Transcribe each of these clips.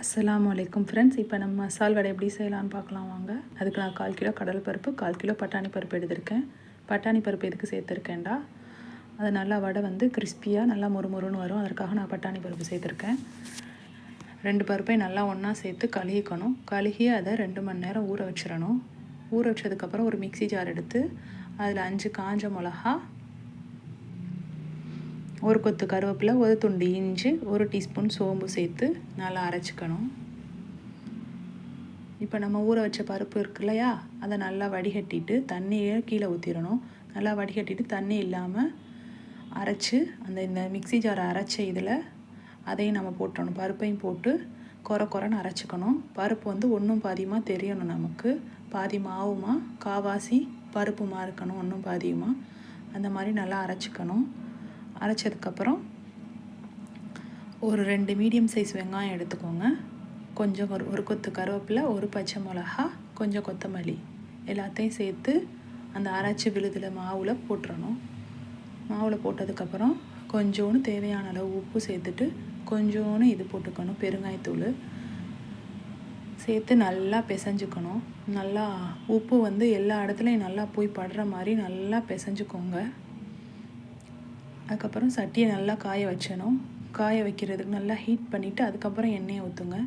அஸ்ஸலாமு அலைக்கும் ஃப்ரெண்ட்ஸ். இப்போ நம்ம மசால் வடை எப்படி செய்யலான்னு பார்க்கலாம் வாங்க. அதுக்கு நான் 1/4 கிலோ கடலை பருப்பு, 1/4 கிலோ பட்டாணி பருப்பு எடுத்திருக்கேன். பட்டாணி பருப்பு எதுக்கு சேர்த்துருக்கேன்டா, அது நல்லா வடை வந்து கிறிஸ்பியாக நல்லா மொறுமொறுன்னு வரும். அதற்காக நான் பட்டாணி பருப்பு சேர்த்துருக்கேன். 2 பருப்பையும் நல்லா ஒன்றா சேர்த்து கழுகிக்கணும். கழுகி அதை 2 மணி நேரம் ஊற வச்சிடணும். ஊற வச்சதுக்கப்புறம் ஒரு மிக்ஸி ஜார் எடுத்து அதில் 5 காஞ்ச மிளகா, ஒரு கொத்து கருவேப்பிலை, ஒரு துண்டு இஞ்சி, 1 டீஸ்பூன் சோம்பு சேர்த்து நல்லா அரைச்சிக்கணும். இப்போ நம்ம ஊற வச்ச பருப்பு இருக்கு இல்லையா, அதை நல்லா வடிகட்டிட்டு தண்ணியை கீழே ஊற்றிடணும். நல்லா வடிகட்டிட்டு தண்ணி இல்லாமல் அரைச்சி இந்த மிக்ஸி ஜாரை அரைச்ச இதில் அதையும் நம்ம போட்டுறணும். பருப்பையும் போட்டு கொரன்னு அரைச்சிக்கணும். பருப்பு வந்து ஒன்றும் பாதியமாக தெரியணும். நமக்கு பாதி மாவுமா காவாசி பருப்புமா இருக்கணும், ஒன்றும் பாதியமாக அந்த மாதிரி நல்லா அரைச்சிக்கணும். அரைச்சதுக்கப்புறம் ஒரு 2 மீடியம் சைஸ் வெங்காயம் எடுத்துக்கோங்க. கொஞ்சம் ஒரு கொத்து கருவேப்பிலை, ஒரு பச்சை மிளகா, கொஞ்சம் கொத்தமல்லி எல்லாத்தையும் சேர்த்து அந்த அரைச்சி விழுதில் மாவில் போட்டுறணும். மாவில் போட்டதுக்கப்புறம் கொஞ்சோண்டு தேவையான அளவு உப்பு சேர்த்துட்டு கொஞ்சோண்டு இது போட்டுக்கணும், பெருங்காயத்தூள் சேர்த்து நல்லா பிசைஞ்சுக்கணும். நல்லா உப்பு வந்து எல்லா இடத்துலையும் நல்லா போய் படுற மாதிரி நல்லா பிசைஞ்சுக்கோங்க. அதுக்கப்புறம் சட்டியை நல்லா காய வச்சணும். காய வைக்கிறதுக்கு நல்லா ஹீட் பண்ணிவிட்டு அதுக்கப்புறம் எண்ணெயை ஊற்றுங்க.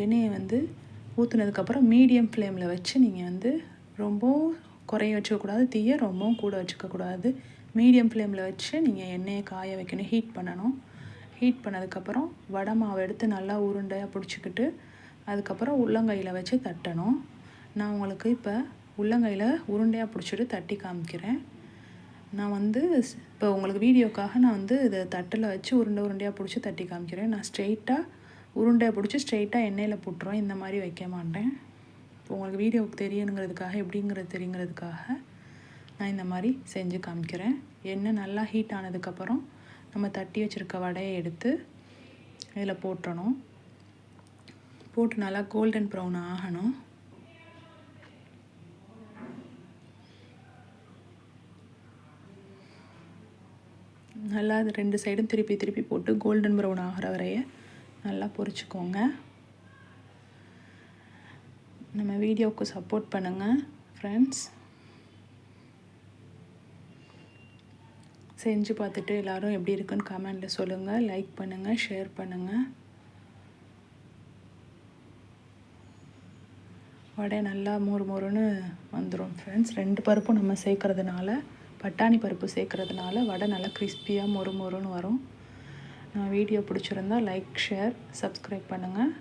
எண்ணெயை வந்து ஊற்றுனதுக்கப்புறம் மீடியம் ஃப்ளேமில் வச்சு நீங்கள் வந்து ரொம்பவும் குறைய வச்சுக்கக்கூடாது, தீயை ரொம்பவும் கூட வச்சுக்கக்கூடாது. மீடியம் ஃப்ளேமில் வச்சு நீங்கள் எண்ணெயை காய வைக்கணும், ஹீட் பண்ணணும். ஹீட் பண்ணதுக்கப்புறம் வடை மாவை எடுத்து நல்லா உருண்டையாக பிடிச்சிக்கிட்டு அதுக்கப்புறம் உள்ளங்கையில் வச்சு தட்டணும். நான் உங்களுக்கு இப்போ உள்ளங்கையில் உருண்டையாக பிடிச்சிட்டு தட்டி காமிக்கிறேன். நான் வந்து இப்போ உங்களுக்கு வீடியோக்காக நான் வந்து இதை தட்டில் வச்சு உருண்டையாக பிடிச்சி தட்டி காமிக்கிறேன். நான் ஸ்ட்ரெயிட்டாக உருண்டையாக பிடிச்சி ஸ்ட்ரெயிட்டாக எண்ணெயில் போட்டுருவேன், இந்த மாதிரி வைக்க மாட்டேன். இப்போ உங்களுக்கு வீடியோவுக்கு தெரியணுங்கிறதுக்காக, எப்படிங்கிறது தெரியுங்கிறதுக்காக நான் இந்த மாதிரி செஞ்சு காமிக்கிறேன். எண்ணெய் நல்லா ஹீட் ஆனதுக்கப்புறம் நம்ம தட்டி வச்சுருக்க வடையை எடுத்து இதில் போட்டுறணும். போட்டு நல்லா கோல்டன் ப்ரௌன் ஆகணும். நல்லா அது 2 சைடும் திருப்பி போட்டு கோல்டன் ப்ரௌன் ஆகிற வரைய நல்லா பொரிச்சுக்கோங்க. நம்ம வீடியோவுக்கு சப்போர்ட் பண்ணுங்கள் ஃப்ரெண்ட்ஸ். செஞ்சு பார்த்துட்டு எல்லோரும் எப்படி இருக்குன்னு கமெண்டில் சொல்லுங்கள். லைக் பண்ணுங்கள், ஷேர் பண்ணுங்கள். வடை நல்லா மொறுன்னு வந்துடும் ஃப்ரெண்ட்ஸ். 2 பருப்பும் நம்ம சேர்க்குறதுனால, பட்டாணி பருப்பு சேர்க்குறதுனால வடை நல்லா கிறிஸ்பியாக மொறுன்னு வரும். வீடியோ பிடிச்சிருந்தா லைக், ஷேர், சப்ஸ்கிரைப் பண்ணுங்கள்.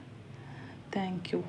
தேங்க்யூ.